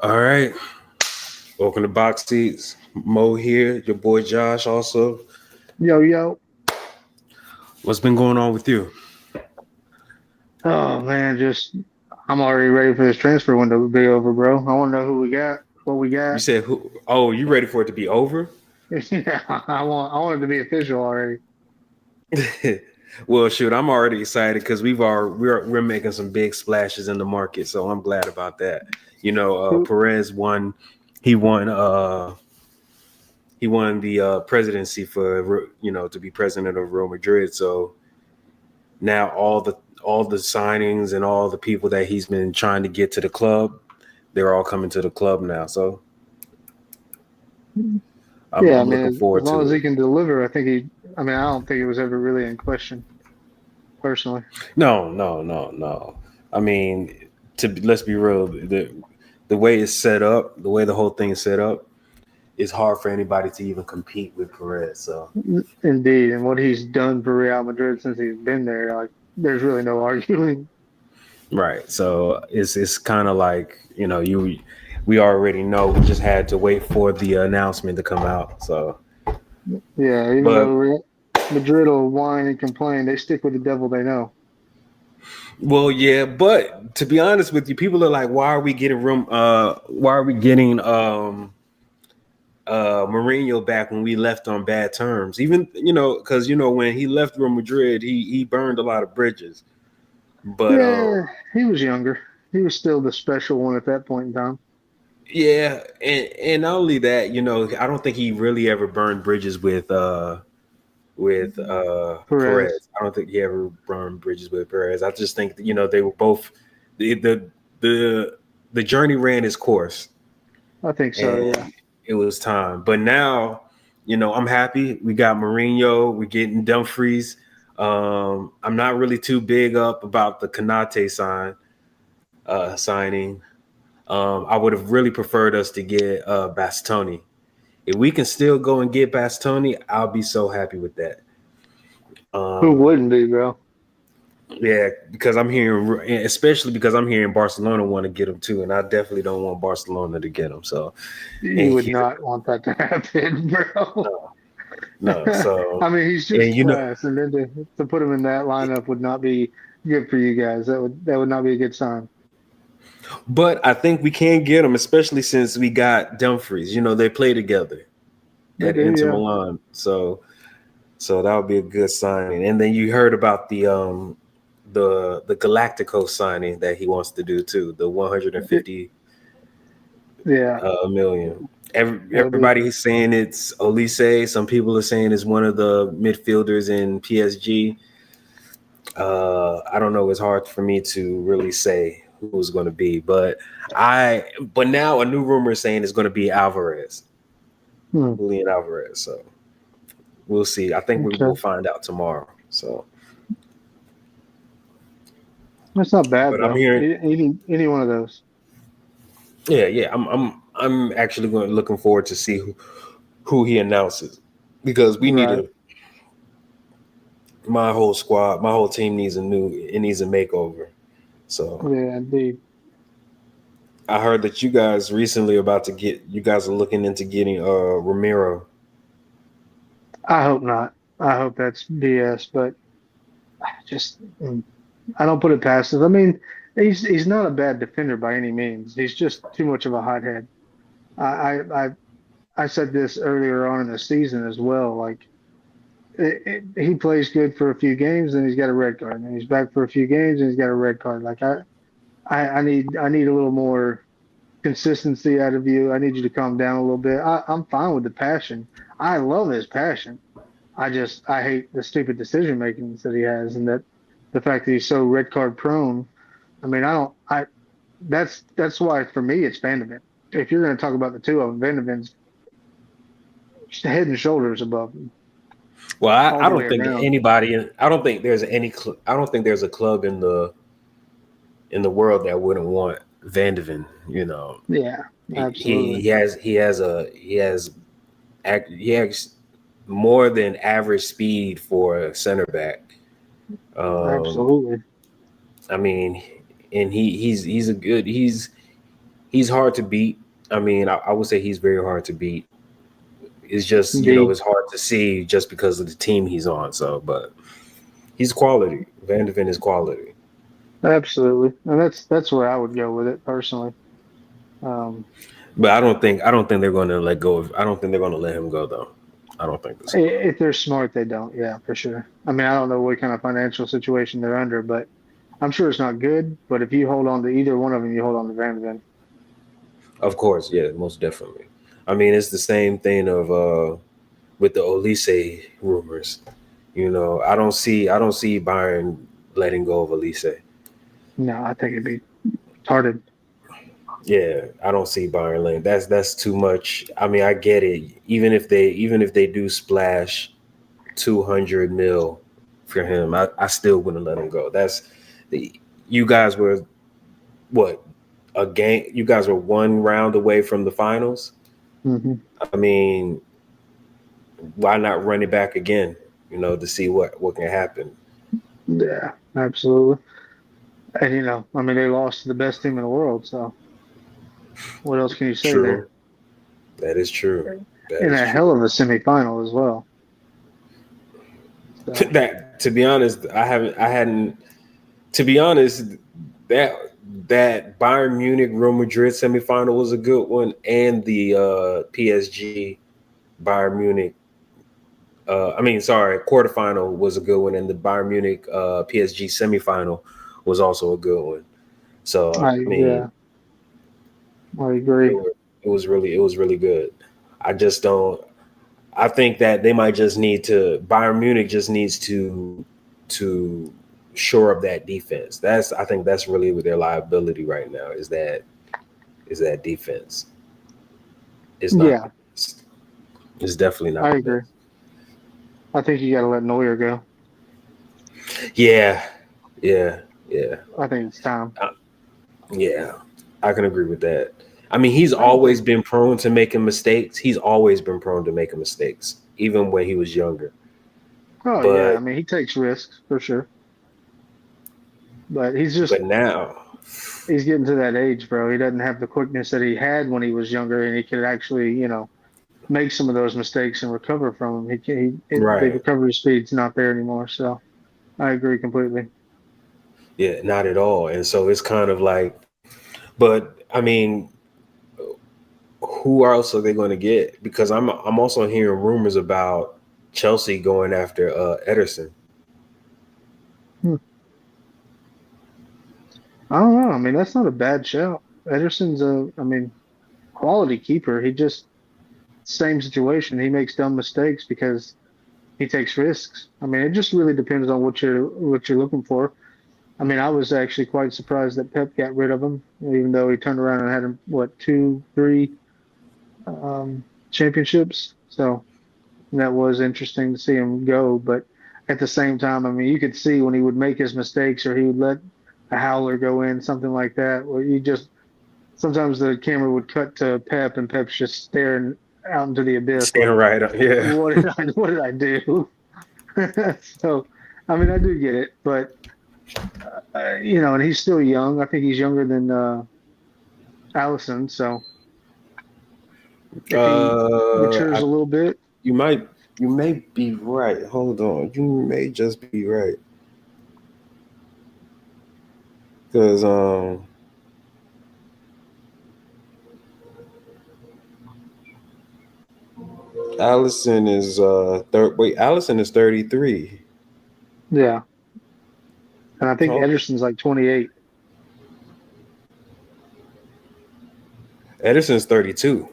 All right. Welcome to Box Seats. Mo here, your boy Josh also. Yo, yo. What's been going on with you? Oh man, just I'm already ready for this transfer window to be over, bro. I want to know who we got, what we You got. said who? Oh, you ready for it to be over? Yeah, I want it to be official already. Well, shoot, I'm already excited because we're making some big splashes in the market, so I'm glad about that. Who? Perez won. He won. He won the presidency for to be president of Real Madrid. So now all the signings and all the people that he's been trying to get to the club, they're all coming to the club now. So I'm, Yeah, I I'm mean, looking as forward long to as he it. can deliver, I think he. I mean, I don't think it was ever really in question, personally. No, no, no, no. I mean, to let's be real, the way it's set up, the way the whole thing is set up, it's hard for anybody to even compete with Perez. So Indeed, and what he's done for Real Madrid since he's been there, like, there's really no arguing. right, so it's kind of like we already know. We just had to wait for the announcement to come out. So, Yeah, even though but Madrid will whine and complain, they stick with the devil they know. well, yeah, but to be honest with you, people are like, why are we getting room? Why are we getting Mourinho back when we left on bad terms? Even because when he left Real Madrid, he burned a lot of bridges. But Yeah, he was younger. He was still the special one at that point in time. yeah, and not only that, I don't think he really ever burned bridges with Perez. Perez. I don't think he ever burned bridges with Perez. I just think that, they were both the the journey ran its course I think so, yeah. and it was time. But now, I'm happy. We got Mourinho. We're getting Dumfries. I'm not really too big up about the Kanate signing. I would have really preferred us to get Bastoni. If we can still go and get Bastoni, I'll be so happy with that. Who Um, wouldn't be, bro? yeah, because I'm hearing, especially because I'm hearing Barcelona want to get him too, and I definitely don't want Barcelona to get him. So, and You would not want that to happen, bro. no, no. So, I mean, he's and just class, and then to put him in that lineup would not be good for you guys. That would not be a good sign. but I think we can get him, especially since we got Dumfries. They play together They at do, Inter yeah. Milan, so that would be a good signing. And then you heard about the Galactico signing that he wants to do too, the 150 Yeah, million. that would Everybody is saying it's Olise. Some people are saying it's one of the midfielders in PSG. I don't know. It's hard for me to really say who's going to be, but now a new rumor is saying it's going to be Alvarez, be. Julian Alvarez. So we'll see. I think we will Okay, find out tomorrow. So, that's not bad but I'm though. hearing, Any one of those. yeah, yeah. I'm actually looking forward to see who he announces because we need Right. to. My whole squad, my whole team needs it needs a makeover. So Yeah, indeed. I heard that you guys recently you guys are looking into getting Ramiro. I hope not. I hope that's BS, but just I don't put it past him. I mean, he's not a bad defender by any means. He's just too much of a hothead. I I I, I said this earlier on in the season as well. Like he plays good for a few games, and he's got a red card, and he's back for a few games, and he's got a red card. Like I need a little more consistency out of you. I need you to calm down a little bit. I'm fine with the passion. I love his passion. I hate the stupid decision makings that he has, and that the fact that he's so red card prone. I mean, I don't. I that's why for me it's Vanderbilt. If you're going to talk about the two of them, Vanderbilt's head and shoulders above him Well, all I the way don't think around. anybody. I don't think there's I don't think there's a club in the world that wouldn't want Vandeven. Yeah, absolutely. He has more than average speed for a center back. Um, Absolutely. I mean, and he's a good he's hard to beat. I mean, I would say he's very hard to beat. It's just, Indeed. it's hard to see just because of the team he's on. So, but he's quality. Van de Ven is quality. Absolutely. And that's where I would go with it personally. Um, But I don't think they're going to let go of. I don't think they're going to let him go though. I don't think so. if they're smart, they don't. Yeah, for sure. I mean, I don't know what kind of financial situation they're under, but I'm sure it's not good. But if you hold on to either one of them, you hold on to Van Ven. Of course, yeah, most definitely. I mean, it's the same thing of with the Olise rumors. I don't see Bayern letting go of Elise. No, I think it'd be retarded. Yeah, I don't see Bayern letting. That's too much. I mean, I get it. Even if they do splash 200 mil for him, I still wouldn't let him go. That's the you guys were what a game. You guys were one round away from the finals. Hmm. I mean, why not run it back again? To see what can happen. Yeah, absolutely. And I mean, they lost to the best team in the world. So what else can you say there? True. That is true. That In is a hell true. of a semifinal as well. So That to be honest, I hadn't. To be honest, that that Bayern Munich Real Madrid semifinal was a good one, and the PSG Bayern Munich. I mean, sorry, quarterfinal was a good one, and the Bayern Munich PSG semifinal was also a good one. So I mean, yeah, I it, agree. wa- it was really good. I just don't. I think that they might just need to. Bayern Munich just needs to shore up that defense. I think that's really with their liability right now. Is that defense? It's not Yeah, the best. It's definitely not I the agree. best. I think you got to let Neuer go. Yeah, yeah, yeah, I think it's time. uh, yeah. I can agree with that. I mean, he's I agree. always been prone to making mistakes. He's always been prone to making mistakes, even when he was younger. Oh yeah, I But mean he takes risks for sure, but but now, he's getting to that age, bro. He doesn't have the quickness that he had when he was younger, and he could actually make some of those mistakes and recover from them. The right? recovery speed's not there anymore. So I agree completely. Yeah, not at all. And so it's kind of like, but I mean, who else are they going to get? Because I'm also hearing rumors about Chelsea going after Ederson. Hmm. I don't know. I mean that's not a bad shout. Ederson's I mean, quality keeper. He just same situation. He makes dumb mistakes because he takes risks. I mean, it just really depends on what you're looking for. I mean, I was actually quite surprised that Pep got rid of him, even though he turned around and had him what 2, 3 championships. So that was interesting to see him go. But at the same time, I mean, you could see when he would make his mistakes or he would let a howler go in, something like that, where you just sometimes the camera would cut to Pep and Pep's just staring out into the abyss, Standing like, right up, yeah. what did I do? So, I mean, I do get it, but and he's still young. I think he's younger than Allison. So if he matures a I, little bit, you may be right. Hold on, you may just be right because Allison is third. Wait, Allison is 33. yeah. And I think Hold, Ederson's like 28. Edison's 32.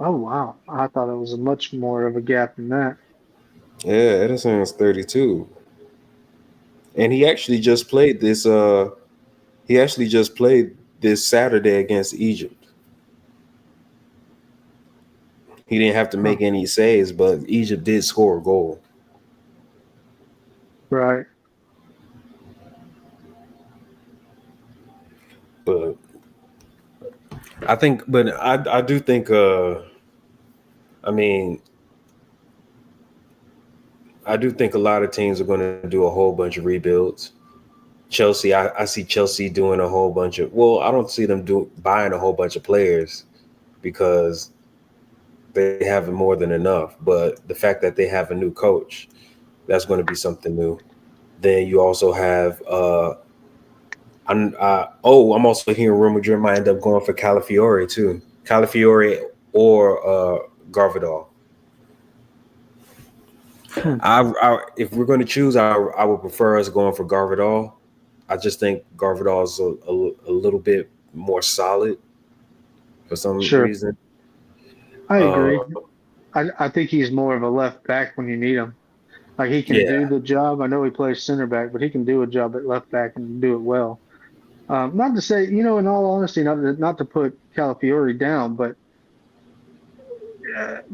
Oh wow, I thought it was a much more of a gap than that. Yeah, Edison is 32. And he actually just played this Saturday against Egypt. He didn't have to Huh. make any saves, but Egypt did score a goal. Right. But I do think I mean I do think a lot of teams are going to do a whole bunch of rebuilds Chelsea, I see Chelsea doing a whole bunch of. Well, I don't see them buying a whole bunch of players because they have more than enough. But the fact that they have a new coach, that's going to be something new. Then you also have. I'm also hearing Real Madrid might end up going for Calafiore too. Calafiore or Garvidal. Hmm. If we're going to choose, I would prefer us going for Garvidal. I just think Garvidal is a little bit more solid for some Sure, reason. I Uh, agree. I think he's more of a left back when you need him. Like he can do yeah, the job. I know he plays center back, but he can do a job at left back and do it well. Not to say, in all honesty, not to put Calafiori down, but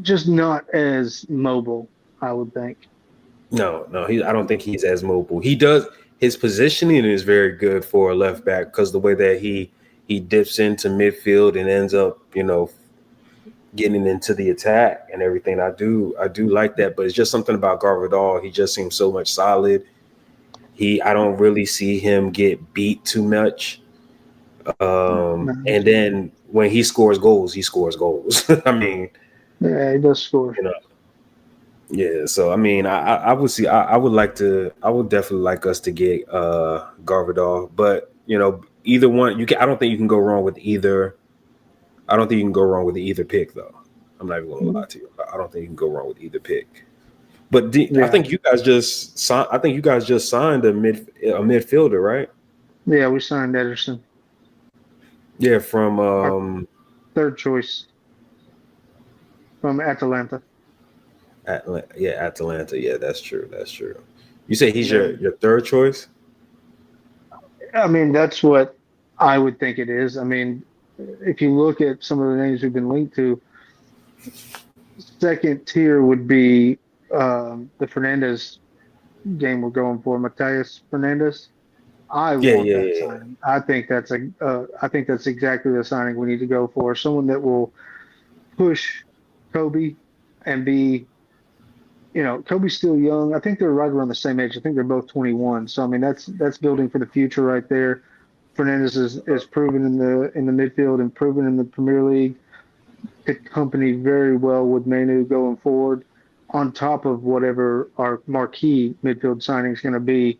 just not as mobile, I would think. no, I don't think he's as mobile. He does his positioning is very good for a left back because the way that he dips into midfield and ends up, getting into the attack and everything. I do like that, but it's just something about Garvidal. He just seems so much solid. I don't really see him get beat too much. And then when he scores goals, he scores goals. I mean, Yeah, he does score. you know, yeah. So I mean, I would see. I would like to. I would definitely like us to get Garvidal, but either one. You can. I don't think you can go wrong with either. I don't think you can go wrong with either pick, though. I'm not even going to lie to you. I don't think you can go wrong with either pick. But I Yeah, think you guys just signed. I think you guys just signed a midfielder, right? yeah, we signed Ederson, Yeah, from our third choice from Atalanta. Yeah, Atalanta. Yeah, that's true. That's true. You say he's And your third choice? I mean, that's what I would think it is. I mean, if you look at some of the names we've been linked to, second tier would be the Fernandez game we're going for, Matthias Fernandez. I Yeah, want yeah, that yeah. signing. I think that's exactly the signing we need to go for. Someone that will push Kobe and be, Kobe's still young. I think they're right around the same age. I think they're both 21. So I mean, that's building for the future right there. Fernandez is proven in the midfield and proven in the Premier League. Could company very well with Manu going forward, on top of whatever our marquee midfield signing is going to be,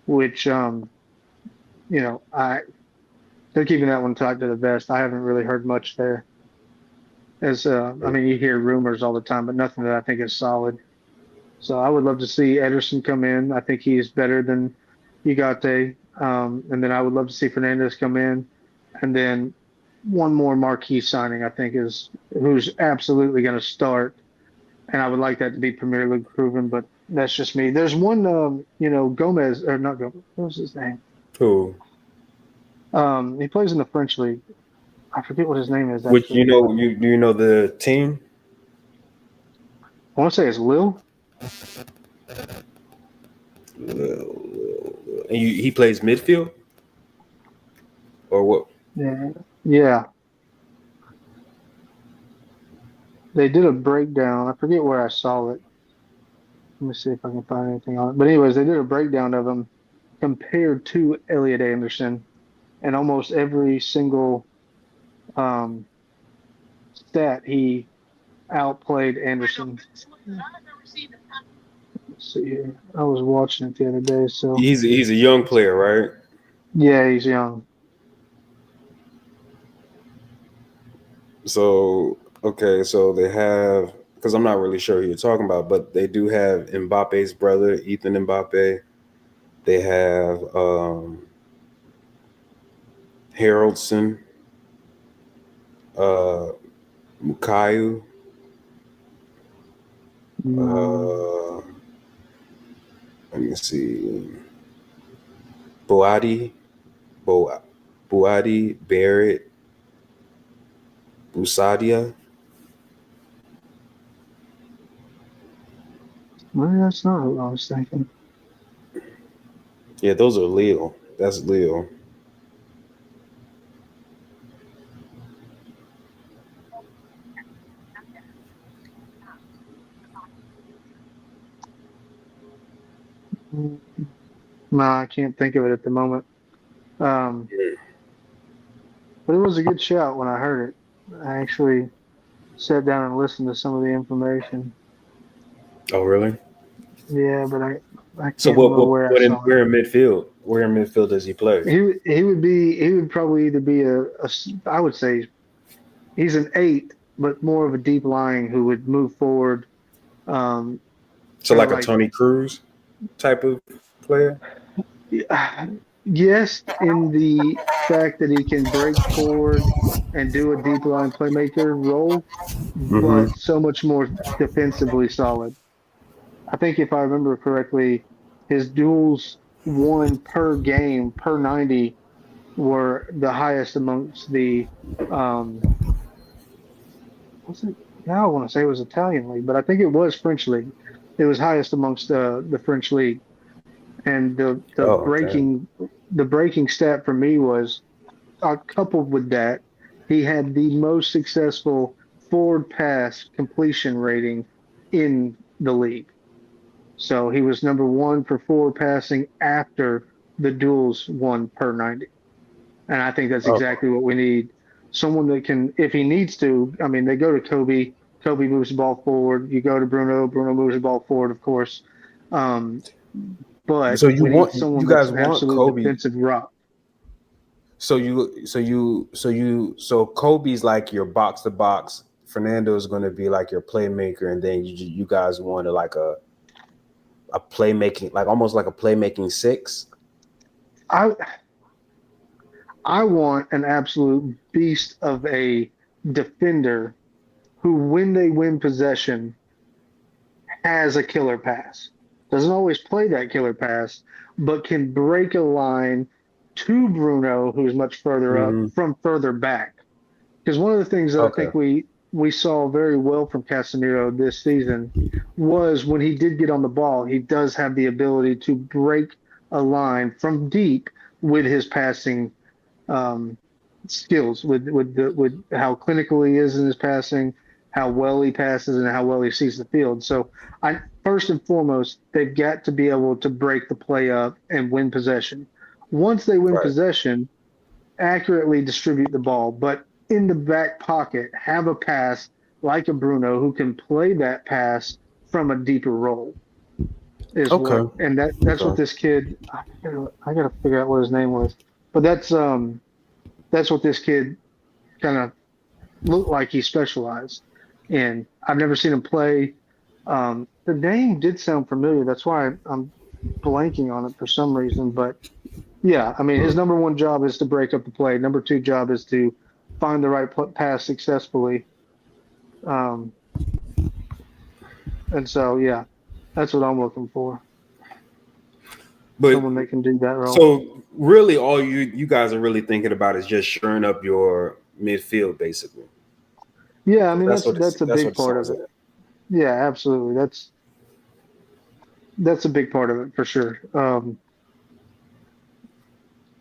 which I they're keeping that one tight to the vest. I haven't really heard much there. I mean, you hear rumors all the time, but nothing that I think is solid. So I would love to see Ederson come in. I think he's better than Ugarte. And then I would love to see Fernandez come in. And then one more marquee signing, I think, is who's absolutely going to start. And I would like that to be Premier League proven, but that's just me. There's one, Gomez, or not Gomez, what was his name? Who? He plays in the French league. I forget what his name is, Which actually. you do you know the team? I want to say it's Lil. And he plays midfield or what? Yeah. Yeah. They did a breakdown. I forget where I saw it. Let me see if I can find anything on it. But anyways, they did a breakdown of him compared to Elliot Anderson, and almost every single um, stat he outplayed Anderson. Let's see here. I was watching it the other day, so He's a young player, right? yeah, he's young. So okay, so they have because I'm not really sure who you're talking about, but they do have Mbappe's brother, Ethan Mbappe. They have Haroldson, uh, Mukayu, Um, uh, let me see, Boadi, Bo, Boadi, Barrett, Busadia. well, that's not who I was thinking. Yeah, those are Leo. That's Leo. No, I can't think of it at the moment. Um, but it was a good shout when I heard it. I actually sat down and listened to some of the information. Oh, really? Yeah, but I So can't remember where I saw it. where in midfield? Where in midfield does he play? He would probably either be I would say he's an eight, but more of a deep lying who would move forward. Um, So kind of like a like Tony Cruz type of player? yes, in the fact that he can break forward and do a deep line playmaker role, Mm-hmm. but so much more defensively solid. I think if I remember correctly, his duels won per game per 90 were the highest amongst the um was it now I want to say it was Italian league, but I think it was French league. It was highest amongst the French league. And Oh, okay. the breaking stat for me was coupled with that, he had the most successful forward pass completion rating in the league. So he was number one for forward passing after the duels won per 90. And I think that's Oh, exactly what we need. Someone that can, if he needs to, I mean, they go to Kobe, Kobe moves the ball forward. You go to Bruno, Bruno moves the ball forward, of course. Um, but so we need someone you that's guys an want absolute Kobe. defensive rock. So Kobe's like your box to box. Fernando is going to be like your playmaker, and then you guys want to like a playmaking, like almost like a playmaking six. I I want an absolute beast of a defender who, when they win possession, has a killer pass. Doesn't always play that killer pass, but can break a line to Bruno, who's much further up, Mm-hmm. from further back. Because one of the things that I Okay. think we saw very well from Casemiro this season was when he did get on the ball, he does have the ability to break a line from deep with his passing um, skills, with how clinical he is in his passing, how well he passes, and how well he sees the field. So, I first and foremost, they've got to be able to break the play up and win possession. Once they win Right. possession, accurately distribute the ball, but in the back pocket, have a pass like a Bruno who can play that pass from a deeper role is what, Okay. and that's what Okay. this kid. I gotta figure out what his name was, but that's what this kid kind of looked like he specialized in. I've never seen him play. The name did sound familiar. That's why I'm blanking on it for some reason. But yeah, I mean, his number one job is to break up the play. Number two job is to find the right pass successfully. Um, and so, yeah, that's what I'm looking for. But Someone that can do that role. so really, all you guys are really thinking about is just shoring up your midfield, basically. Yeah, I mean, that's a That's big what it part of sounds it. like. Yeah, absolutely. That's a big part of it for sure.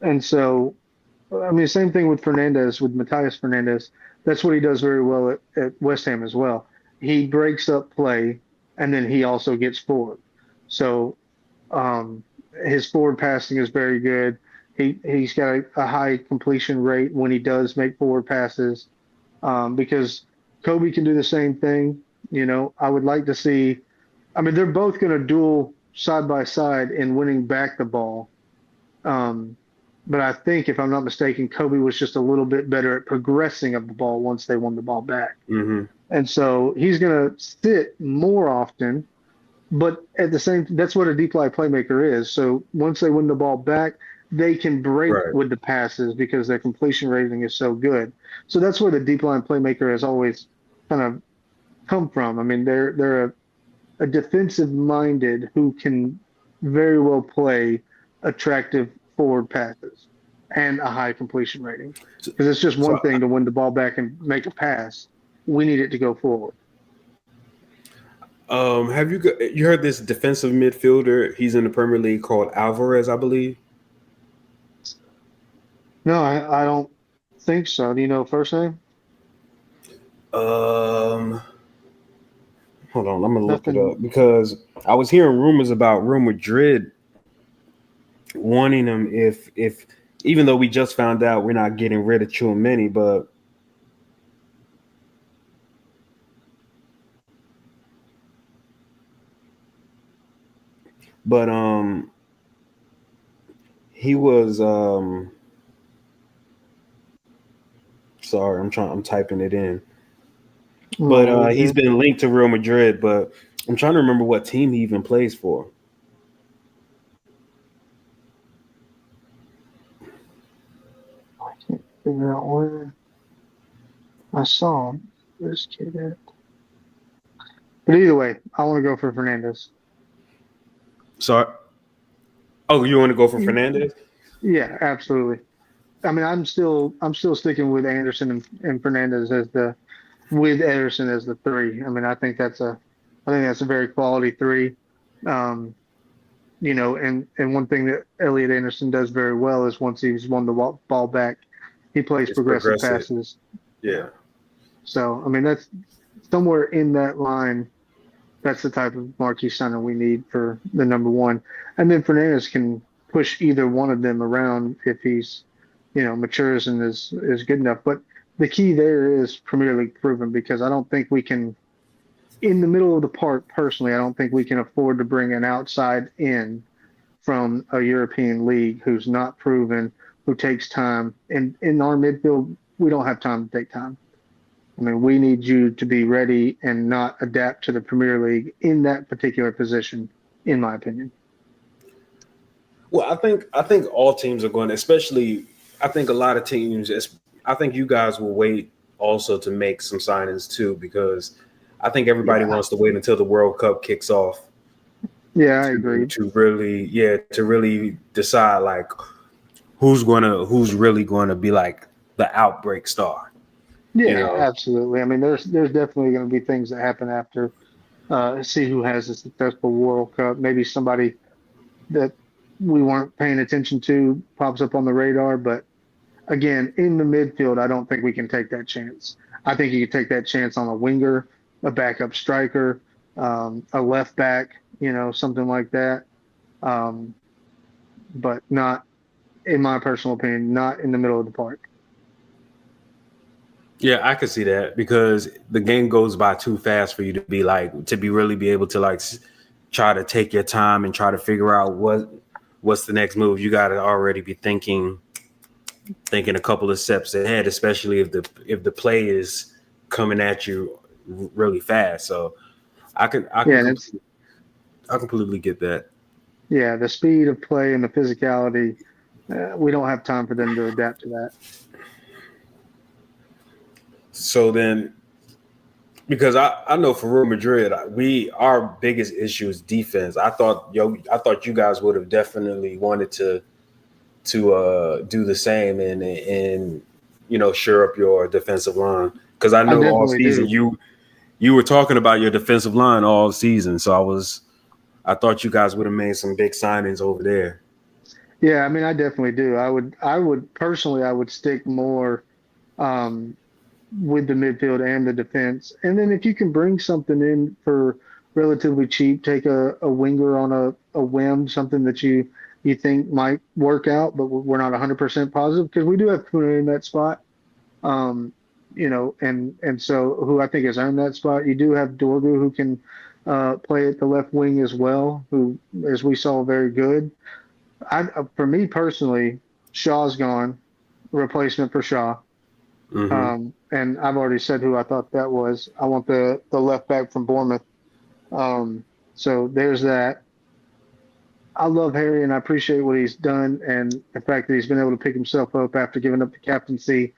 And so, I mean, same thing with Fernandez, with Matthias Fernandez. That's what he does very well at West Ham as well. He breaks up play and then he also gets forward. So um, his forward passing is very good. He's got a high completion rate when he does make forward passes because Kobe can do the same thing. You know, I would like to see. I mean, they're both going to duel side by side in winning back the ball. Um, but I think, if I'm not mistaken, Kobe was just a little bit better at progressing of the ball once they won the ball back. Mm-hmm. And so he's going to sit more often, but at the same, that's what a deep line playmaker is. So once they win the ball back, they can break Right. with the passes because their completion rating is so good. So that's where the deep line playmaker has always kind of come from. I mean, they're a defensive minded who can very well play attractive forward passes and a high completion rating. So, Because it's just so one thing to win the ball back and make a pass. We need it to go forward. you heard this defensive midfielder? He's in the Premier League called Alvarez, I believe. No, I don't think so. Do you know first name? Um, Hold on, I'm gonna look it Nothing. up because I was hearing rumors about Real Madrid wanting him if even though we just found out we're not getting rid of Chouameni, but he was sorry, I'm typing it in. No, But you're he's good. been linked to Real Madrid, but I'm trying to remember what team he even plays for. I can't figure out where I saw him. This kid at. But either way, I want to go for Fernandez. Sorry. Oh, you want to go for Fernandez? Yeah, absolutely. I mean, I'm still sticking with Anderson and Fernandez as the with Ederson as the three. I mean, I think that's a very quality three. Um, and one thing that Elliot Anderson does very well is once he's won the ball back, he plays It's progressive progressive. passes. Yeah. Yeah. So I mean, that's somewhere in that line. That's the type of marquee signer we need for the number one. And then Fernandez can push either one of them around if he's, matures and is good enough. But the key there is Premier League proven because I don't think we can, in the middle of the park, personally, I don't think we can afford to bring an outside in from a European league who's not proven, who takes time. And in our midfield, we don't have time to take time. I mean, we need you to be ready and not adapt to the Premier League in that particular position, in my opinion. Well, I think all teams are going to, especially I think a lot of teams. I think you guys will wait also to make some signings too because I think everybody Yeah, wants to wait until the World Cup kicks off yeah, I agree. to really decide like who's really going to be like the outbreak star. You Yeah, know, absolutely. I mean, there's definitely going to be things that happen after. See who has a successful World Cup. Maybe somebody that we weren't paying attention to pops up on the radar. But again, in the midfield, I don't think we can take that chance. I think you can take that chance on a winger, a backup striker, a left back, something like that. Um, but not, in my personal opinion, not in the middle of the park. yeah, I could see that because the game goes by too fast for you to be like to be really be able to like try to take your time and try to figure out what's the next move. You got to already be thinking a couple of steps ahead, especially if the play is coming at you really fast. So I can I Yeah, can and it's completely, I completely get that. yeah, the speed of play and the physicality. We don't have time for them to adapt to that. So then, because I know for Real Madrid, our biggest issue is defense. I thought you guys would have definitely wanted to do the same and shore up your defensive line because I I know all definitely season do. you were talking about your defensive line all season. So I thought you guys would have made some big signings over there. Yeah, I mean, I definitely do. I would personally, I would stick more um, with the midfield and the defense. And then if you can bring something in for relatively cheap, take a winger on a whim, something that you think might work out, but we're not 100% positive because we do have Kuna in that spot. Um, and so who I think has earned that spot. You do have Dorgu who can play at the left wing as well, who, as we saw, very good. For me personally, Shaw's gone, replacement for Shaw. Hmm. And I've already said who I thought that was. I want the left back from Bournemouth. So there's that. I love Harry and I appreciate what he's done and the fact that he's been able to pick himself up after giving up the captaincy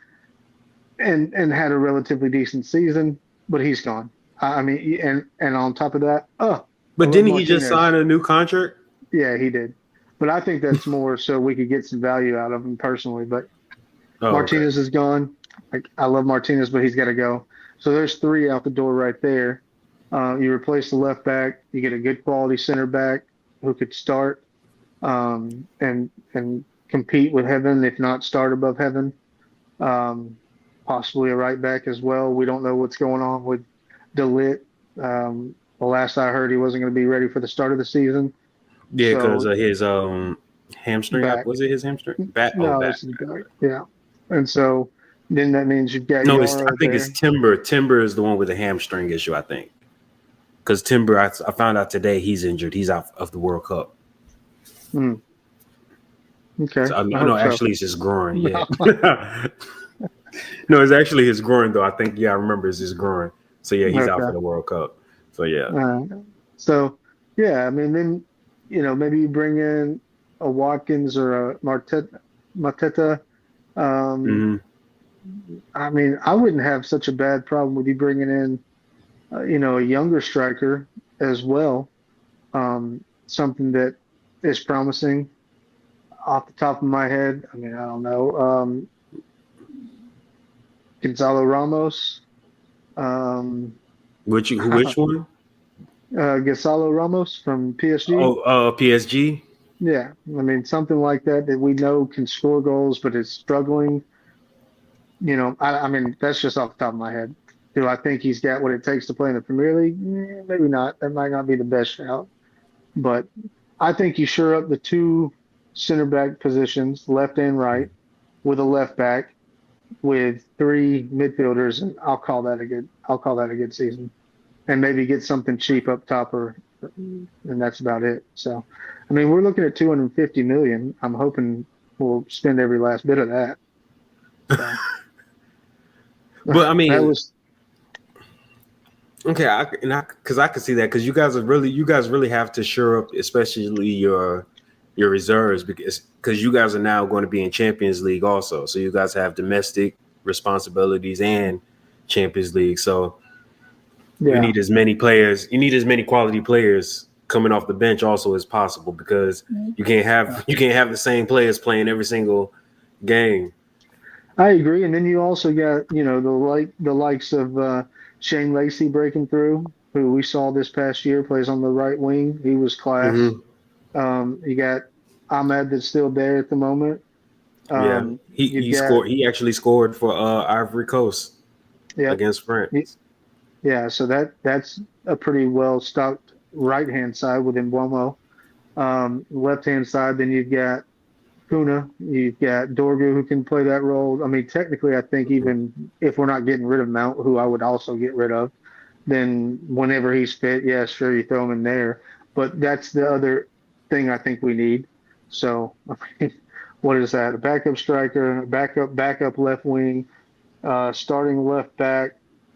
and had a relatively decent season, but he's gone. I mean, and on top of that, I But love didn't he just sign Martinez. a new contract? Yeah, he did. But I think that's more so we could get some value out of him personally. But Oh, okay. Martinez is gone. Like I love Martinez, but he's got to go. So there's three out the door right there. You replace the left back, you get a good quality center back who could start and compete with Heaven, if not start above Heaven. Um, Possibly a right back as well. We don't know what's going on with Delit. The last I heard, he wasn't going to be ready for the start of the season. Yeah, because So of his Hamstring? back. Was it his hamstring? Back? Oh, No, back. it's his back. Yeah, and so then that means you've got No, I Yaro think it's there. Timber. Timber is the one with the hamstring issue, I think. Because Timber, I found out today he's injured. He's out of the World Cup. Hmm. Okay, So I I no, hope so. actually, it's his groin. Yeah. No, it's actually his groin, though. I think, yeah, I remember it's his groin. So, yeah, he's out for Okay. the World Cup. So, yeah. So, yeah, I mean, then, maybe you bring in a Watkins or a Mateta. Um, Hmm. I mean, I wouldn't have such a bad problem with you bringing in, a younger striker as well. Something that is promising off the top of my head. I mean, I don't know. Gonzalo Ramos. Um, Which one? Gonzalo Ramos from PSG. Oh, PSG. Yeah, I mean something like that we know can score goals, but is struggling. I mean that's just off the top of my head. Do I think he's got what it takes to play in the Premier League? Maybe not. That might not be the best shout, but I think you shore up the two center back positions, left and right, with a left back, with three midfielders, and I'll call that a good season. And maybe get something cheap up top, and that's about it. So, I mean, we're looking at 250 million. I'm hoping we'll spend every last bit of that. So But I that mean, was okay, because I can see that because you guys really have to shore up, especially your reserves because you guys are now going to be in Champions League also. So you guys have domestic responsibilities and Champions League. So you yeah. need as many players. You need as many quality players coming off the bench also as possible because you can't have the same players playing every single game. I agree. And then you also got the likes of Shane Lacey breaking through, who we saw this past year plays on the right wing. He was class. Hmm. You got Ahmed that's still there at the moment. Yeah, You've he got scored. He actually scored for Ivory Coast yep. against France. Yeah, so that's a pretty well stocked right hand side with Mbomo. Left hand side, then you've got Kuna, you've got Dorgu who can play that role. I mean, technically, I think even if we're not getting rid of Mount, who I would also get rid of, then whenever he's fit, yeah, sure, you throw him in there. But that's the other thing I think we need. So, I mean, what is that? A backup striker, backup left wing, starting left back,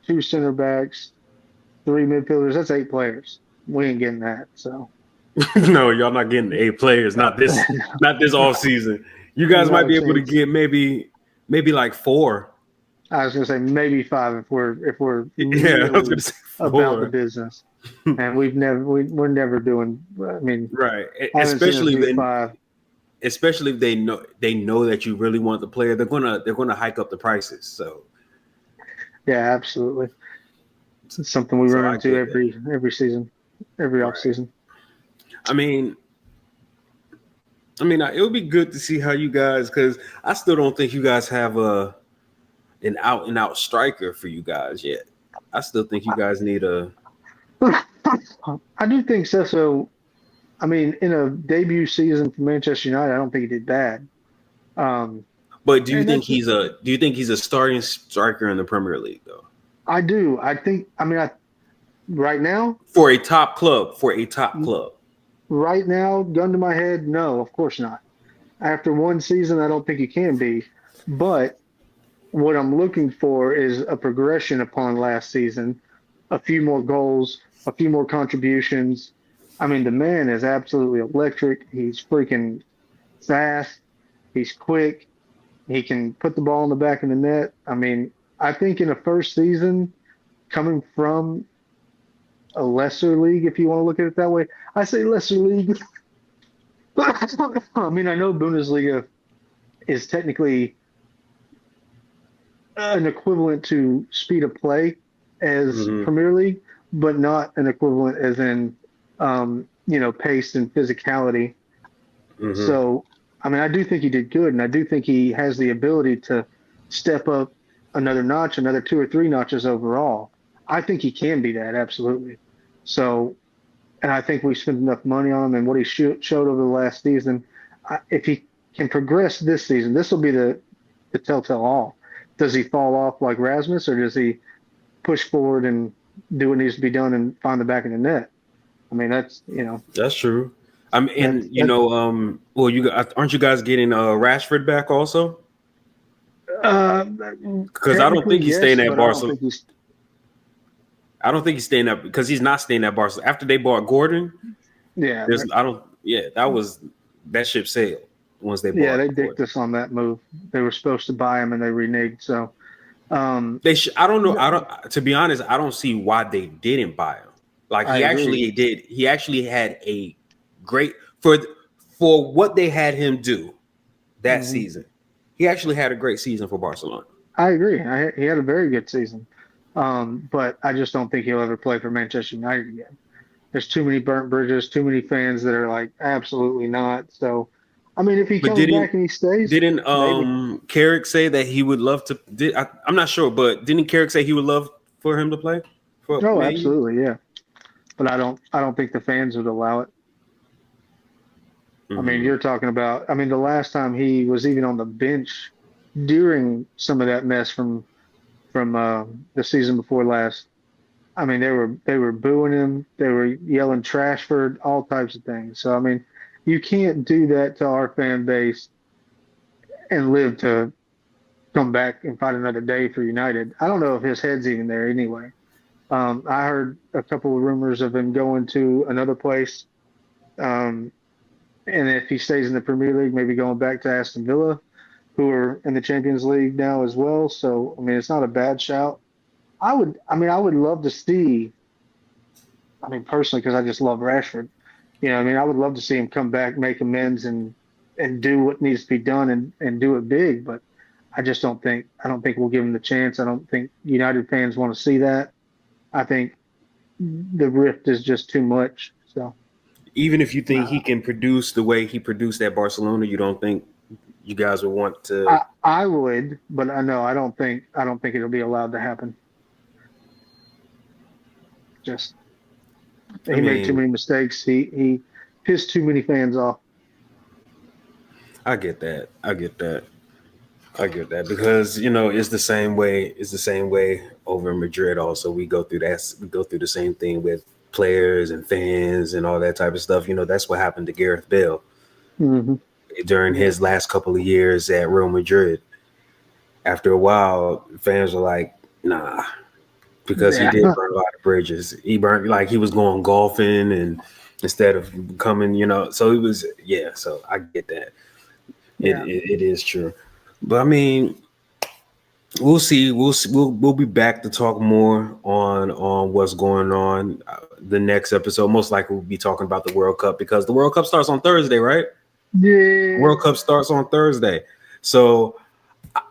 two center backs, three midfielders. That's eight players. We ain't getting that. So No, y'all not getting the eight players. Not this off season. You guys might no be able to chance. get maybe like four. I was gonna say maybe five if we're Yeah, I was gonna really say about the four. business. And we're never doing. I mean, Right. I haven't seen us do five. Especially if they know that you really want the player, they're gonna hike up the prices. Yeah, absolutely. It's something we So run I into get that. every season, every off Right. season. I mean, it would be good to see how you guys because I still don't think you guys have an out and out striker for you guys yet. I still think you guys need a. I do think Sesso. I mean, in a debut season for Manchester United, I don't think he did bad. Um, But and that's do you think he's a starting striker in the Premier League though? I do. I think. I mean, right now, For a top club, for a top club. right now, gun to my head, no, of course not. After one season, I don't think he can be. But what I'm looking for is a progression upon last season, a few more goals, a few more contributions. I mean, the man is absolutely electric. He's freaking fast. He's quick. He can put the ball in the back of the net. I mean, I think in a first season, coming from a lesser league, if you want to look at it that way, I say lesser league. I mean, I know Bundesliga is technically an equivalent to speed of play as Mm-hmm. Premier League, but not an equivalent as in, pace and physicality. Mm-hmm. So, I mean, I do think he did good, and I do think he has the ability to step up another notch, another two or three notches overall. I think he can be that, absolutely. So, and I think we spent enough money on him and what he showed over the last season. if he can progress this season, this will be the telltale all. Does he fall off like Rasmus, or does he push forward and do what needs to be done and find the back of the net? I mean, That's true. I mean, that's and well, aren't you guys getting Rashford back also? uh, Because I don't technically think he's yes, staying at but I don't Barcelona. think he's. I don't think he's staying at because he's not staying at Barcelona. After they bought Gordon, Yeah, that ship sailed once they yeah, bought they dicked Gordon. us on that move. They were supposed to buy him and they reneged. So, I don't know. I don't. To be honest, I don't see why they didn't buy him. Like I he agree. actually did. He actually had a great for what they had him do that Hmm. season. He actually had a great season for Barcelona. I agree. He had a very good season, but I just don't think he'll ever play for Manchester United again. There's too many burnt bridges, too many fans that are like, absolutely not. So, I mean, if he But comes back and he stays, didn't maybe. Carrick say that he would love to? I'm not sure, but didn't Carrick say he would love for him to play for Oh, Man U? absolutely, yeah. But I don't think the fans would allow it. I mean, Mm-hmm. you're talking about. I mean, the last time he was even on the bench during some of that mess from the season before last. I mean, they were booing him. They were yelling Trashford, all types of things. So I mean, you can't do that to our fan base and live to come back and fight another day for United. I don't know if his head's even there anyway. I heard a couple of rumors of him going to another place, um, and if he stays in the Premier League, maybe going back to Aston Villa, who are in the Champions League now as well. So I mean, it's not a bad shout. I would love to see. I mean, personally, because I just love Rashford. I mean, I would love to see him come back, make amends, and do what needs to be done and do it big. But I don't think we'll give him the chance. I don't think United fans want to see that. I think the rift is just too much. So Even if you think uh, he can produce the way he produced at Barcelona, you don't think you guys would want to? I would, but I know I don't think it'll be allowed to happen. Just I he made too mean, many mistakes. He pissed too many fans off. I get that. I get that because it's the same way. It's the same way over in Madrid. Also, we go through that. We go through the same thing with players and fans and all that type of stuff. That's what happened to Gareth Bale Hmm. during Yeah, his last couple of years at Real Madrid. After a while, fans were like, "Nah," because he yeah, did burn a lot of bridges. He burned like he was going golfing and instead of coming. So it was So I get that. It, yeah. it, it is true. But I mean, we'll see. We'll be back to talk more on what's going on. The next episode, most likely, we'll be talking about the World Cup because the World Cup starts on Thursday, right? Yeah. World Cup starts on Thursday, so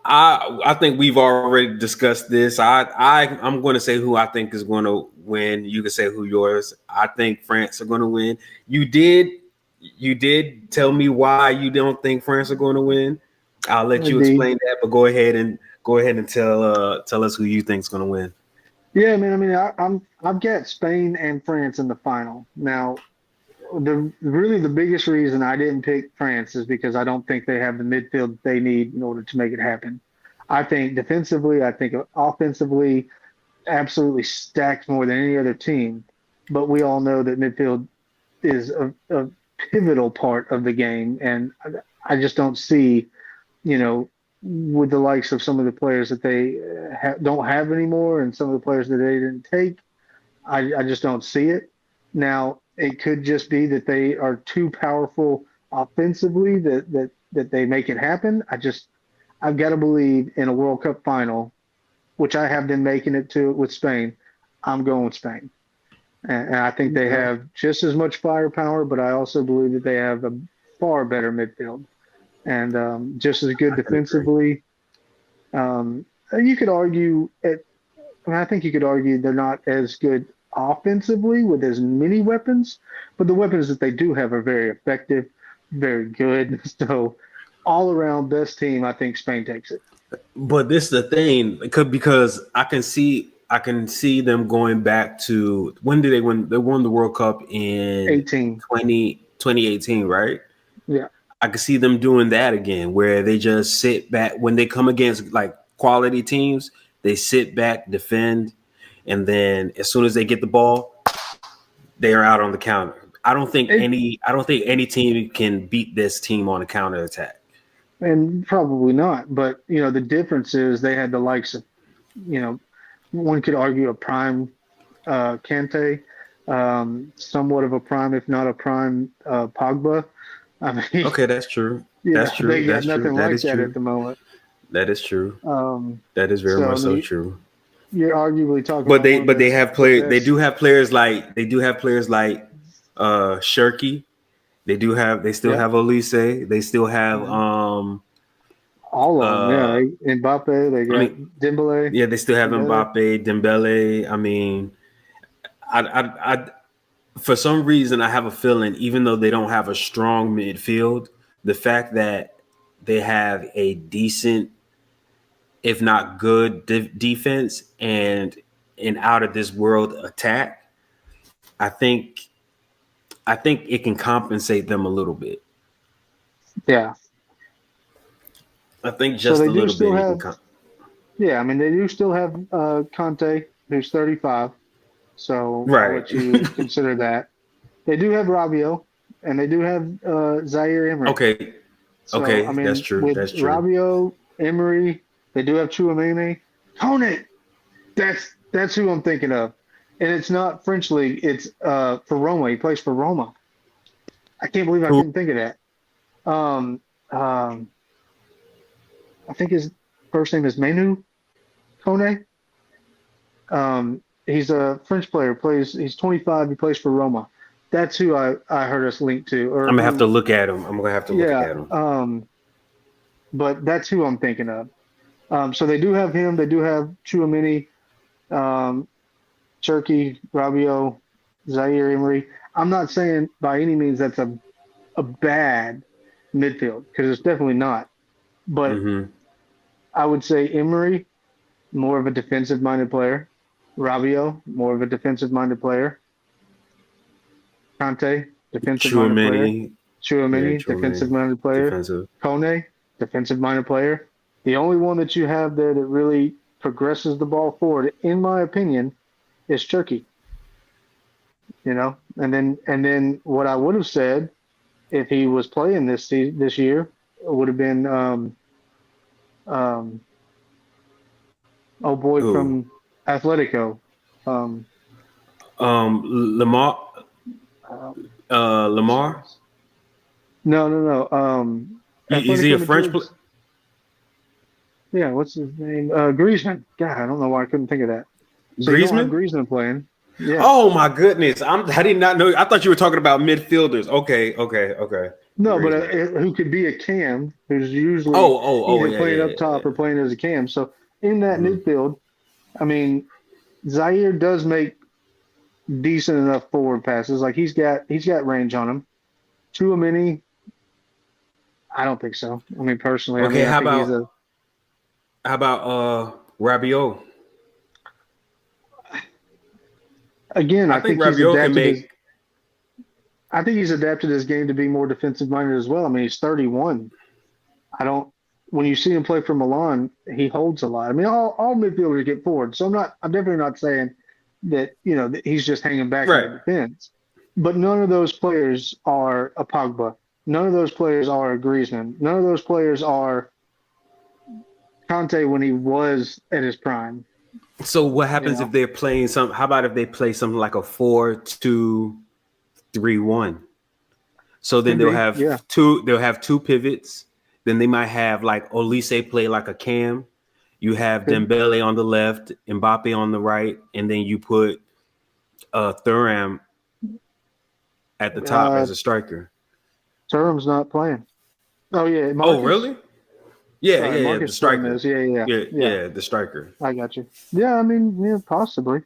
I think we've already discussed this. I'm going to say who I think is going to win. You can say who yours. I think France are going to win. You did tell me why you don't think France are going to win. I'll let you Indeed. explain that, but go ahead and tell us who you think's going to win. Yeah, man. I mean, I've got Spain and France in the final. Now, the biggest reason I didn't pick France is because I don't think they have the midfield they need in order to make it happen. I think defensively, I think offensively, absolutely stacked more than any other team. But we all know that midfield is a pivotal part of the game, and I just don't see, with the likes of some of the players that they don't have anymore, and some of the players that they didn't take. I just don't see it. Now, it could just be that they are too powerful offensively that they make it happen. I've got to believe in a World Cup final, which I have them making it to with Spain. I'm going with Spain. And I think they Okay. have just as much firepower, but I also believe that they have a far better midfield and just as good I can agree. defensively. And you could argue I think you could argue they're not as good offensively with as many weapons, but the weapons that they do have are very effective, very good. So all around best team, I think Spain takes it. But this is the thing, because I can see them going back to when did they win? They won the World Cup in 18. 2018, right? Yeah. I could see them doing that again, where they just sit back when they come against like quality teams. They sit back, defend, and then as soon as they get the ball, they are out on the counter. I don't think any team can beat this team on a counter attack. And probably not. But the difference is they had the likes of, one could argue a prime Kante, somewhat of a prime, if not a prime Pogba. I mean, Okay, that's true. yeah, That's true. they got That's true. nothing That like is that true. at the moment. That is true. That is very So I much so mean, true. you're arguably talking But about they one of but they have the players. They best. do have players like Shirky. They still Yep, have Olise. They still have mhm. All of them. uh Yeah, Mbappe. They I got mean Dembele. yeah, they still have Dembele. Mbappe, Dembele. I mean, I for some reason I have a feeling, even though they don't have a strong midfield, the fact that they have a decent, if not good, defense and an out of this world attack, I think it can compensate them a little bit. Yeah. I think So just they a do little still bit it can. have. Yeah, I mean they do still have Conte, who's 35. So I'll Right. let you consider that. They do have Rabiot, and they do have Zaire Emery. Okay. So I Okay. That's mean, true. with That's true. Rabiot, Emery, they do have Chouameni. Kone, that's who I'm thinking of, and it's not French league. It's for Roma. He plays for Roma. I can't believe I Who? couldn't think of that. Um, um, I think his first name is Menu Kone. He's a French player. He's 25. He plays for Roma. That's who I heard us linked to, or I'm gonna have to who. look at him. I'm gonna have to look Yeah. at him. But that's who I'm thinking of. So they do have him. They do have Chouamini, um, Cherky, Rabiot, Zaire Emery. I'm not saying by any means that's a bad midfield because it's definitely not. But Mm-hmm. I would say Emery, more of a defensive minded player. Rabiot, more of a defensive minded player. Conte, defensive minded player. Chouameni. Yeah, Chouamini, defensive Chouameni. minded player. Defensive. Kone, defensive minded player. The only one that you have there that really progresses the ball forward, in my opinion, is Turkey. And then what I would have said if he was playing this year would have been um, oh boy Who? from Atletico. Um, Lamar. um, Lamar. no. Is he a Atletico French? Madrid's. Yeah, what's his name? Griezmann. God, I don't know why I couldn't think of that. So you don't have Griezmann? Griezmann playing. Yeah. Oh my goodness! I did not know. I thought you were talking about midfielders. Okay. No, but Griezmann. who could be a cam who's usually Oh, either yeah, playing yeah, up yeah. top or playing as a cam. So in that Mm-hmm. midfield, I mean, Zaire does make decent enough forward passes. Like he's got range on him. Chouamini, I don't think so. I mean, personally, I Okay, mean, I think he's a how about Rabiot? again. I think Rabiot can make. I think he's adapted his game to be more defensive minded as well. I mean, he's 31. I don't. When you see him play for Milan, he holds a lot. I mean, all midfielders get forward. So I'm definitely not saying that that he's just hanging back in the Right. defense. But none of those players are a Pogba. None of those players are a Griezmann. None of those players are Conte when he was at his prime. So what You happens if know, they're playing some? How about if they play something like a 4-2-3-1? So then could they'll be, have yeah. two. They'll have two pivots. Then they might have like Olise play like a cam. You have Could, Dembele on the left, Mbappe on the right, and then you put Thuram at the top uh, as a striker. Thuram's not playing. Oh yeah, Oh, Marcus. really? Yeah, Sorry, The Marcus Thuram striker. is. Yeah. The striker. I got you. Yeah, I mean, yeah, possibly.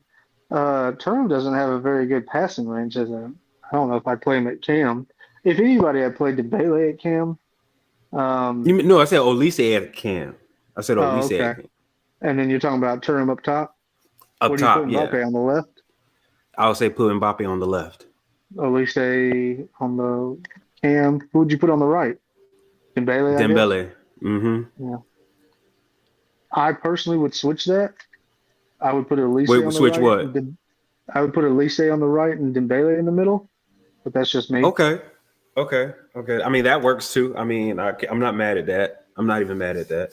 Thuram doesn't have a very good passing range as a. I don't know if I'd play him at cam. If anybody, I'd play Dembele at cam. No, I said Olise at cam. I said Oh, Olise okay. at cam. And then you're talking about Thuram up top. Up What do you put top, yeah. Mbappe on the left? I would say put Mbappe on the left. Elise on the cam. Who would you put on the right? Dembele, I guess. Dembele. Mm-hmm. Yeah. I personally would switch that. I would put Elise Wait, on the switch right, what? I would put Elise on the right and Dembele in the middle. But that's just me. Okay. Okay. I mean, that works too. I mean, I'm not mad at that. I'm not even mad at that.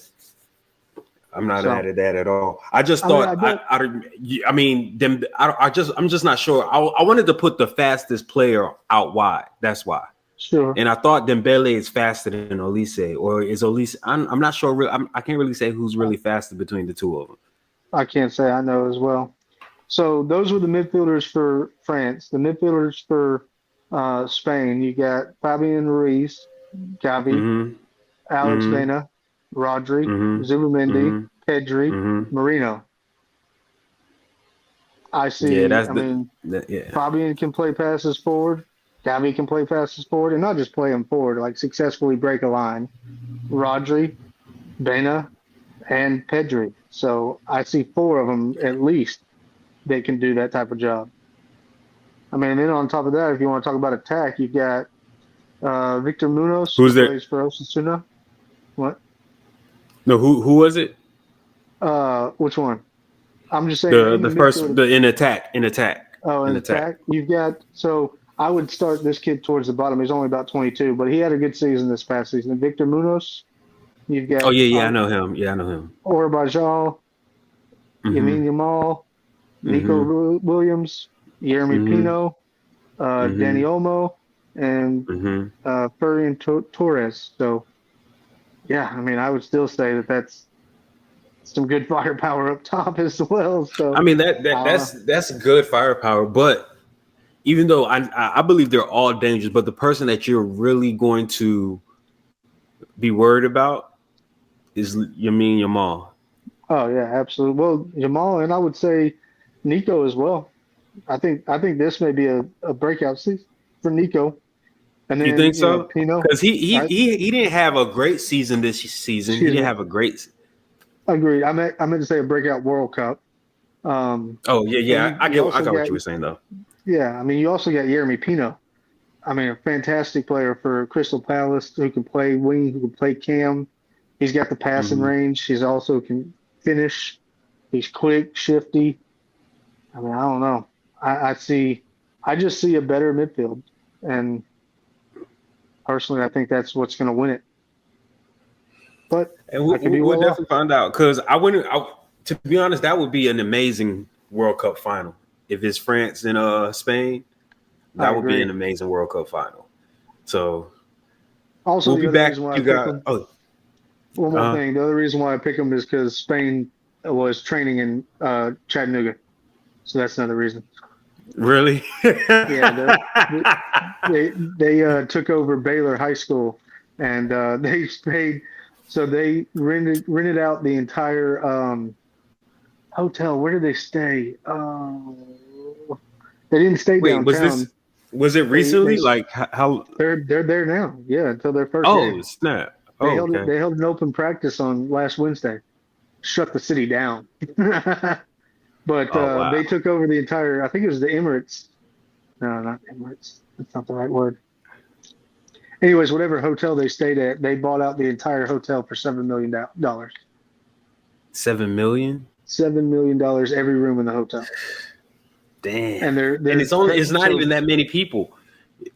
I'm not mad So at that at all. I just I mean, I thought don't. I mean, them. I'm just not sure. I wanted to put the fastest player out wide. That's why. Sure, And I thought Dembele is faster than Olise, or is Olise? I'm not sure. I can't really say who's really faster between the two of them. I can't say I know as well. So those were the midfielders for France. The midfielders for Spain. You got Fabian Ruiz, Gavi, Mm-hmm. Alex Mm-hmm. Vena, Rodri, Mm-hmm. Zubimendi, Mm-hmm. Pedri, Mm-hmm. Marino. I Yeah, see. that's I mean, yeah. Fabian can play passes forward. Gavi can play passes forward, and not just play them forward, like successfully break a line. Rodri, Vena, and Pedri. So I see four of them at least that can do that type of job. I mean, and then on top of that, if you want to talk about attack, you've got Victor Munoz Who's that there? plays for Osasuna. What? No, who was it? Which one? I'm just saying in the The first midfield. the in attack Oh, in in attack. attack, you've got. So I would start this kid towards the bottom. He's only about 22, but he had a good season this past season. Victor Munoz. You've Oh got yeah, I know him. Yeah, I know him. Orbajal, Mm-hmm. Yamin Yamal, Mm-hmm. Nico Williams, Jeremy Mm-hmm. Pino, Danny Mm-hmm. Olmo, and Mm-hmm. Ferran Torres. So yeah, I mean, I would still say that that's some good firepower up top as well. I So mean I don't know. that's good firepower, but even though I believe they're all dangerous, but the person that you're really going to be worried about is Yamin Yamal. Oh yeah, absolutely. Well, Jamal and I would say Nico as well. I think this may be a breakout season for Nico. And You then think so? Pino. Because I he didn't have a great season this season. He excuse didn't me. have a great. Agreed. I meant to say a breakout World Cup. Oh yeah, And yeah. you I also got what got you were saying though. yeah. I mean, you also got Jeremy Pino. I mean, a fantastic player for Crystal Palace who can play wing, who can play cam. He's got the passing Mm-hmm. range. He's also can finish. He's quick, shifty. I mean, I don't know. I just see a better midfield, and personally, I think that's what's going to win it. But And I could be we'll well off. definitely find out. Because I wouldn't. To be honest, that would be an amazing World Cup final if it's France and Spain. I That would be an agree. amazing World Cup final. So Also, we'll the be other back. reason why I You pick got them, one more thing, the other reason why I pick them is because Spain was training in Chattanooga, so that's another reason. really? Yeah, they took over Baylor High School, and they paid, so they rented out the entire hotel. Where did they stay? They didn't stay Wait, downtown. was it They recently? Like how? they're there now. Yeah, until their first Oh game. snap! They Oh held it. okay. They held an open practice on last Wednesday. Shut the city down. But Oh they wow. took over the entire. I think it was the Emirates. No, not Emirates. That's not the right word. Anyways, whatever hotel they stayed at, they bought out the entire hotel for $7 million. 7 million. $7 million every room in the hotel, Damn. and And it's not so even that many people.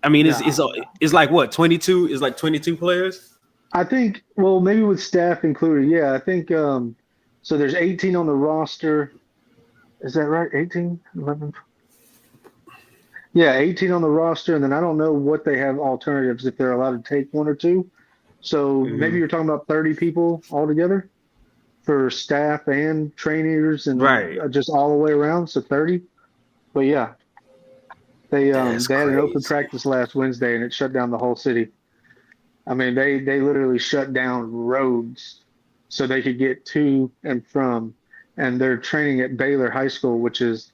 I mean, no, no. it's like what 22? It's like 22 players. I think well maybe with staff included. Yeah, I think so. There's 18 on the roster. Is that right? 18, 11. Yeah, 18 on the roster, and then I don't know what they have alternatives if they're allowed to take one or two. So maybe Mm-hmm. you're talking about 30 people altogether for staff and trainers and Right. just all the way around. So 30. But yeah, That's they had an open crazy. practice last Wednesday and it shut down the whole city. I mean, they literally shut down roads so they could get to and from. And they're training at Baylor High School, which is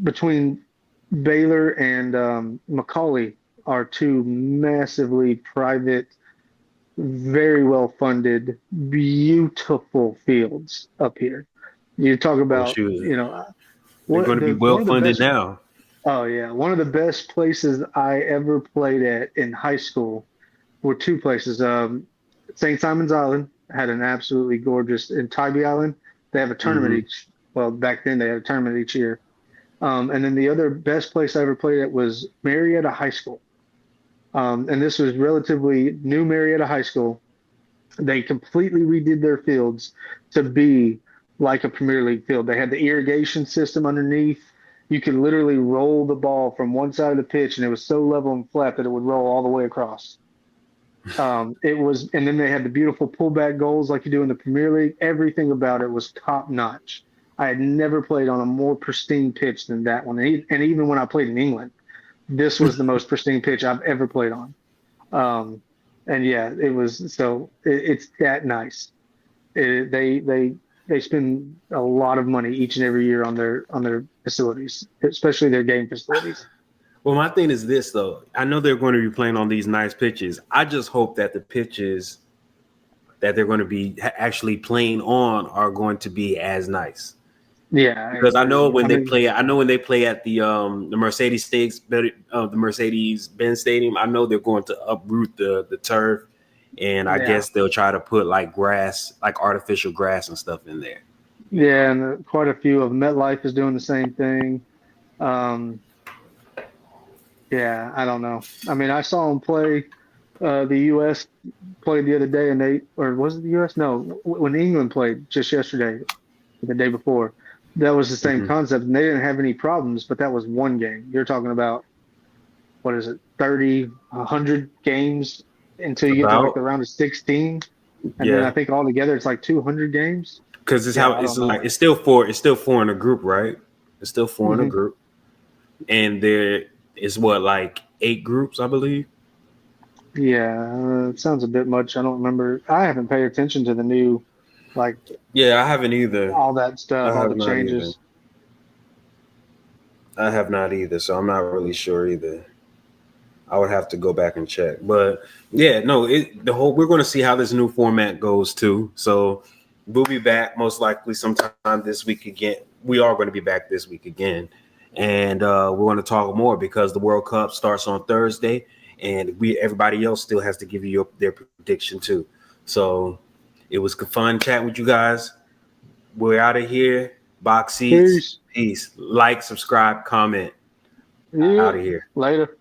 between Baylor and Macaulay are two massively private, very well funded, beautiful fields up here. You talk Oh about, shoot, they're going what to be the well one of the funded best. now. Oh yeah, one of the best places I ever played at in high school were two places. St. Simon's Island had an absolutely gorgeous, in Tybee Island, they have a tournament Mm-hmm. each, well, back then they had a tournament each year. And then the other best place I ever played at was Marietta High School. And this was relatively new Marietta High School. They completely redid their fields to be like a Premier League field. They had the irrigation system underneath. You could literally roll the ball from one side of the pitch, and it was so level and flat that it would roll all the way across. It was, and then they had the beautiful pullback goals like you do in the Premier League. Everything about it was top notch. I had never played on a more pristine pitch than that one. And even when I played in England, this was the most pristine pitch I've ever played on. And yeah, it was it's that nice. They spend a lot of money each and every year on their facilities, especially their game facilities. Well, my thing is this though. I know they're going to be playing on these nice pitches. I just hope that the pitches that they're going to be actually playing on are going to be as nice. Yeah, because I know when they play at the Mercedes-Benz Stadium, I know they're going to uproot the turf, and I guess they'll try to put like grass, like artificial grass and stuff in there. Yeah, and quite a few of MetLife is doing the same thing. Yeah, I don't know. I mean, I saw them play. The U.S. played the other day, or was it the U.S.? No, when England played just yesterday, the day before. That was the same concept, and they didn't have any problems, but that was one game. You're talking about, what is it, 30, 100 games until you get to like the round of 16? And then I think altogether it's like 200 games. Because it's still four in a group, right? It's still four in a group. And there is like 8 groups, I believe. Yeah, it sounds a bit much. I don't remember. I haven't paid attention to the new, I haven't either. All that stuff, all the changes. I have not either, so I'm not really sure either. I would have to go back and check. But yeah, no, we're going to see how this new format goes too. So we'll be back most likely sometime this week again. We are going to be back this week again, and we're going to talk more because the World Cup starts on Thursday, and everybody else still has to give you their prediction too. So it was fun chatting with you guys. We're out of here. Box seats. Peace. Like, subscribe, comment. Out of here. Later.